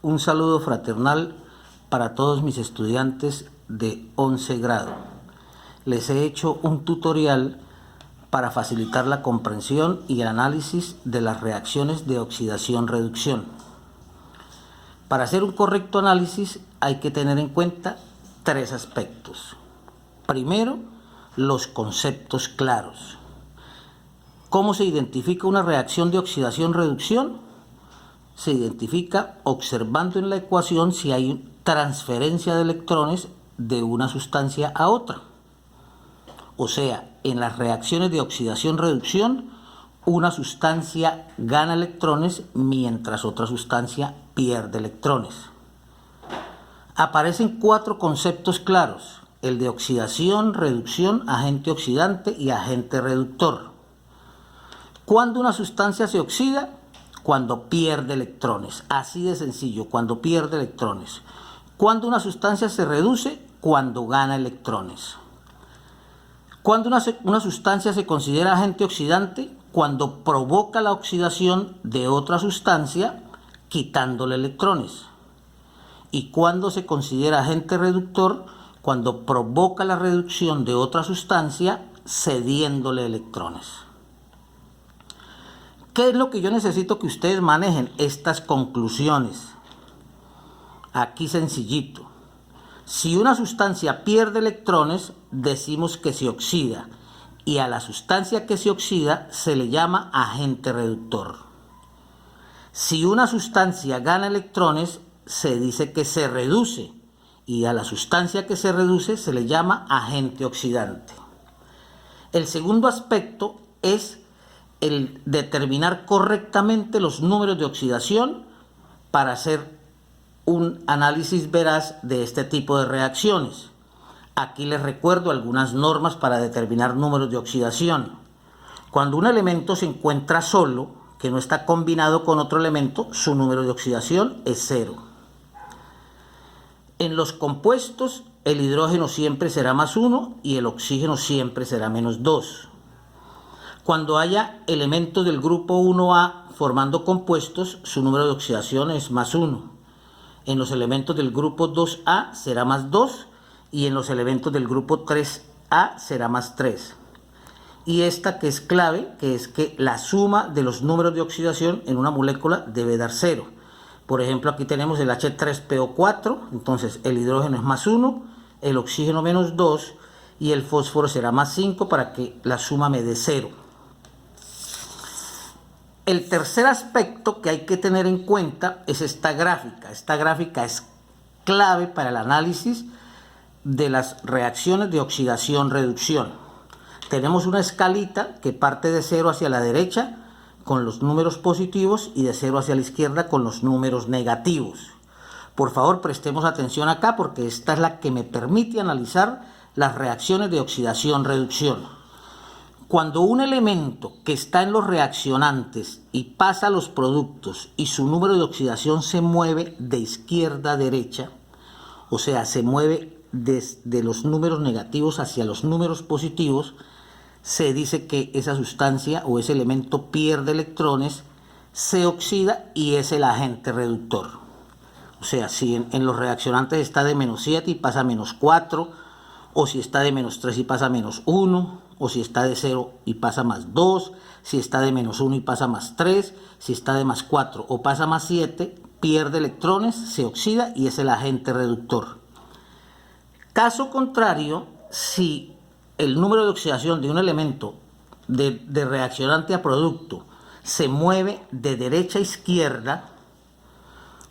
Un saludo fraternal para todos mis estudiantes de 11 grado. Les he hecho un tutorial para facilitar la comprensión y el análisis de las reacciones de oxidación-reducción. Para hacer un correcto análisis hay que tener en cuenta tres aspectos. Primero, los conceptos claros. ¿Cómo se identifica una reacción de oxidación-reducción? Se identifica observando en la ecuación si hay transferencia de electrones de una sustancia a otra. O sea, en las reacciones de oxidación-reducción, una sustancia gana electrones mientras otra sustancia pierde electrones. Aparecen cuatro conceptos claros: el de oxidación, reducción, agente oxidante y agente reductor. ¿Cuándo una sustancia se oxida? Cuando pierde electrones, así de sencillo, cuando pierde electrones. ¿Cuándo una sustancia se reduce? Cuando gana electrones. ¿Cuándo una sustancia se considera agente oxidante? Cuando provoca la oxidación de otra sustancia quitándole electrones. ¿Y cuándo se considera agente reductor? Cuando provoca la reducción de otra sustancia cediéndole electrones. ¿Qué es lo que yo necesito que ustedes manejen? Estas conclusiones. Aquí sencillito. Si una sustancia pierde electrones, decimos que se oxida. Y a la sustancia que se oxida se le llama agente reductor. Si una sustancia gana electrones, se dice que se reduce. Y a la sustancia que se reduce se le llama agente oxidante. El segundo aspecto es el determinar correctamente los números de oxidación para hacer un análisis veraz de este tipo de reacciones. Aquí les recuerdo algunas normas para determinar números de oxidación. Cuando un elemento se encuentra solo, que no está combinado con otro elemento, su número de oxidación es 0. En los compuestos, el hidrógeno siempre será más 1 y el oxígeno siempre será menos 2. Cuando haya elementos del grupo 1A formando compuestos, su número de oxidación es más 1. En los elementos del grupo 2A será más 2 y en los elementos del grupo 3A será más 3. Y esta que es clave, que es que la suma de los números de oxidación en una molécula debe dar 0. Por ejemplo, aquí tenemos el H3PO4, entonces el hidrógeno es más 1, el oxígeno menos 2 y el fósforo será más 5 para que la suma me dé 0. El tercer aspecto que hay que tener en cuenta es esta gráfica. Esta gráfica es clave para el análisis de las reacciones de oxidación-reducción. Tenemos una escalita que parte de 0 hacia la derecha con los números positivos y de 0 hacia la izquierda con los números negativos. Por favor, prestemos atención acá porque esta es la que me permite analizar las reacciones de oxidación-reducción. Cuando un elemento que está en los reaccionantes y pasa a los productos y su número de oxidación se mueve de izquierda a derecha, o sea, se mueve desde los números negativos hacia los números positivos, se dice que esa sustancia o ese elemento pierde electrones, se oxida y es el agente reductor. O sea, si en los reaccionantes está de menos 7 y pasa a menos 4, o si está de menos 3 y pasa a menos 1, o si está de 0 y pasa más 2, si está de menos 1 y pasa más 3, si está de más 4 o pasa más 7, pierde electrones, se oxida y es el agente reductor. Caso contrario, si el número de oxidación de un elemento de reaccionante a producto se mueve de derecha a izquierda,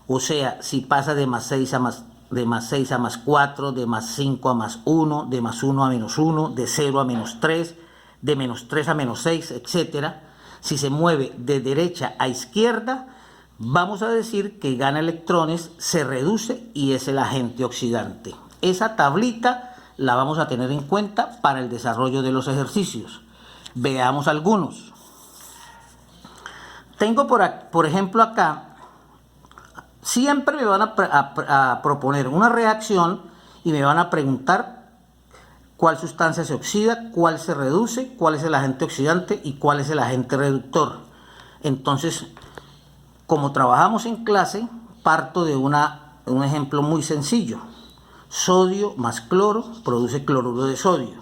o sea, si pasa de más 6 a más 4, de más 5 a más 1, de más 1 a menos 1, de 0 a menos 3, de menos 3 a menos 6, etc. Si se mueve de derecha a izquierda, vamos a decir que gana electrones, se reduce y es el agente oxidante. Esa tablita la vamos a tener en cuenta para el desarrollo de los ejercicios. Veamos algunos. Tengo por ejemplo acá, siempre me van a proponer una reacción y me van a preguntar cuál sustancia se oxida, cuál se reduce, cuál es el agente oxidante y cuál es el agente reductor. Entonces, como trabajamos en clase, parto de un ejemplo muy sencillo. Sodio más cloro produce cloruro de sodio.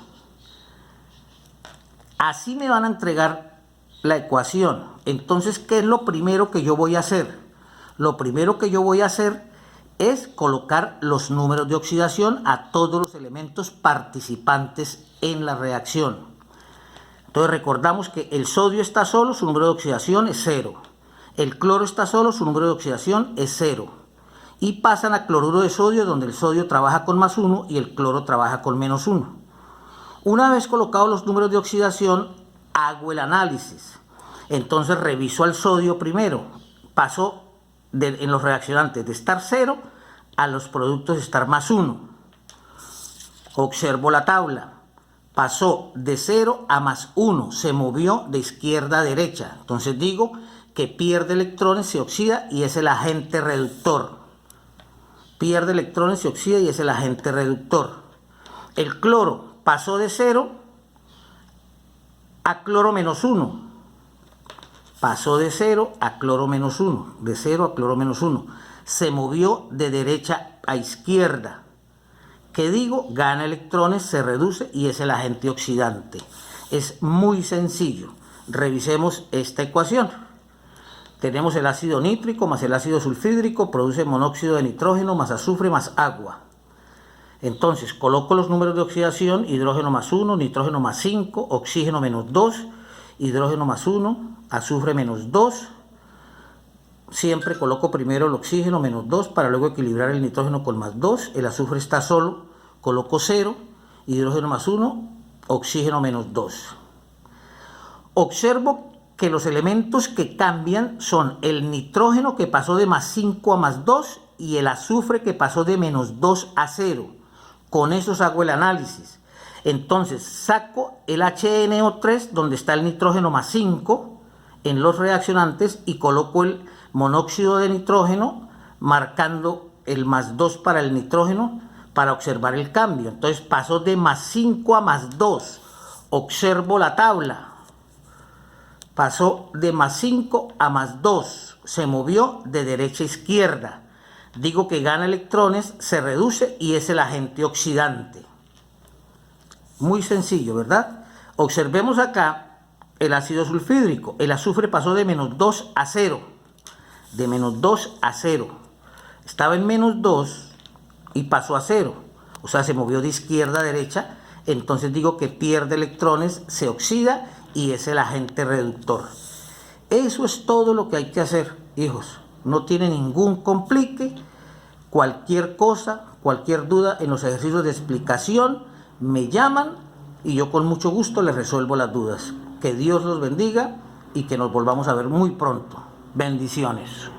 Así me van a entregar la ecuación. Entonces, ¿qué es lo primero que yo voy a hacer? Lo primero que yo voy a hacer es colocar los números de oxidación a todos los elementos participantes en la reacción. Entonces recordamos que el sodio está solo, su número de oxidación es 0. El cloro está solo, su número de oxidación es 0. Y pasan a cloruro de sodio, donde el sodio trabaja con +1 y el cloro trabaja con -1. Una vez colocados los números de oxidación, hago el análisis. Entonces reviso al sodio primero. Pasó en los reaccionantes de estar 0 a los productos de estar +1. Observo la tabla. Pasó de 0 a +1. Se movió de izquierda a derecha. Entonces digo que pierde electrones, se oxida y es el agente reductor. Pierde electrones, se oxida y es el agente reductor. El cloro pasó de 0 a cloro -1. Pasó de 0 a cloro -1. De 0 a cloro -1. Se movió de derecha a izquierda. ¿Qué digo? Gana electrones, se reduce y es el agente oxidante. Es muy sencillo. Revisemos esta ecuación. Tenemos el ácido nítrico más el ácido sulfídrico, produce monóxido de nitrógeno más azufre más agua. Entonces coloco los números de oxidación: hidrógeno +1, nitrógeno +5, oxígeno -2, hidrógeno +1, azufre -2. Siempre coloco primero el oxígeno -2 para luego equilibrar el nitrógeno con +2. El azufre está solo, coloco 0, hidrógeno +1, oxígeno -2. Observo que los elementos que cambian son el nitrógeno, que pasó de +5 a +2, y el azufre, que pasó de -2 a 0. Con esos hago el análisis. Entonces saco el HNO3, donde está el nitrógeno +5 en los reaccionantes, y coloco el monóxido de nitrógeno marcando el +2 para el nitrógeno para observar el cambio. Entonces pasó de +5 a +2. Observo la tabla. Pasó de +5 a +2. Se movió de derecha a izquierda. Digo que gana electrones, se reduce y es el agente oxidante. Muy sencillo, ¿verdad? Observemos acá el ácido sulfídrico. El azufre pasó de -2 a 0. De -2 a 0. Estaba en -2 y pasó a 0. O sea, se movió de izquierda a derecha. Entonces digo que pierde electrones, se oxida y es el agente reductor. Eso es todo lo que hay que hacer, hijos. No tiene ningún complique. Cualquier cosa, cualquier duda en los ejercicios de explicación, me llaman y yo con mucho gusto les resuelvo las dudas. Que Dios los bendiga y que nos volvamos a ver muy pronto. Bendiciones.